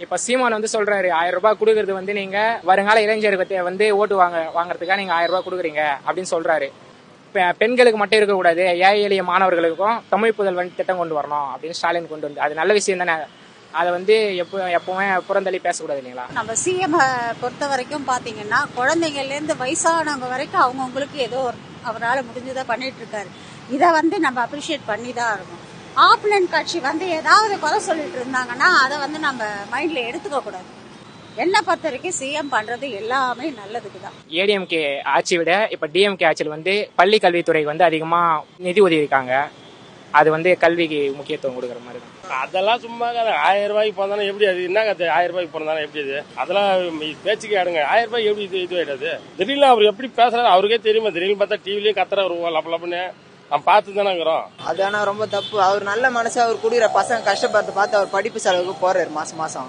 இப்ப சீமான் வந்து சொல்றாரு 1000 ரூபாய் கொடுக்கறது வந்து நீங்க வருங்கால இளைஞருக்கு வந்து ஓட்டு வாங்குறதுக்காக நீங்க 1000 ரூபாய் கொடுக்குறீங்க அப்படின்னு சொல்றாரு. பெண்களுக்கு மட்டும் இருக்கக்கூடாது, ஏழை எளிய மாணவர்களுக்கும் தமிழ் புதல்வன் திட்டம் கொண்டு வரணும் அப்படின்னு ஸ்டாலின் கொண்டு வந்து, அது நல்ல விஷயம் தானே. அதை வந்து எப்பவுமே புறந்தள்ளி பேசக்கூடாது இல்லைங்களா? நம்ம சிஎம் பொறுத்த வரைக்கும் பாத்தீங்கன்னா குழந்தைங்கள்ல இருந்து வயசானவங்க வரைக்கும் அவங்கவுங்களுக்கு ஏதோ அவரால் முடிஞ்சதை பண்ணிட்டு இருக்காரு. இதை வந்து நம்ம அப்ரிஷியேட் பண்ணி தான் இருக்கணும். ஆப்போனன்ட் கட்சி வந்து ஏதாவது குறை சொல்லிட்டு இருந்தாங்கன்னா அதை வந்து நம்ம மைண்ட்ல எடுத்துக்க கூடாது. என்ன பொறுத்த வரைக்கும் சிஎம் பண்றது எல்லாமே நல்லதுக்குதான். ஏடிஎம்கே ஆட்சி விட இப்ப டிஎம்கே ஆட்சியில் வந்து பள்ளி கல்வித்துறைக்கு வந்து அதிகமா நிதி ஒதுக்கி இருக்காங்க. அது வந்து கல்விக்கு முக்கியத்துவம் கொடுக்குற மாதிரி தான். அதெல்லாம் சும்மா 1000 ரூபாய்க்கு பிறந்தானே எப்படி அது என்ன 1000 ரூபாய்க்கு பிறந்தானே எப்படி அது அதெல்லாம் பேச்சுக்கு ஆடுங்க. 1000 ரூபாய்க்கு எப்படி இது ஆயிடாது? திடீர்னு அவர் எப்படி பேசுறாரு அவருக்கே தெரியுமா? திடீர்னு பார்த்தா டிவிலயே கத்துற லப்பலப்புன்னு நம்ம பார்த்து தானே இருக்கிறோம். அது ஆனா ரொம்ப தப்பு. அவர் நல்ல மனசு, அவர் குடிக்கிற பசங்க கஷ்டப்படுறத பார்த்து அவர் படிப்பு செலவுக்கு போறாரு மாசம் மாசம்.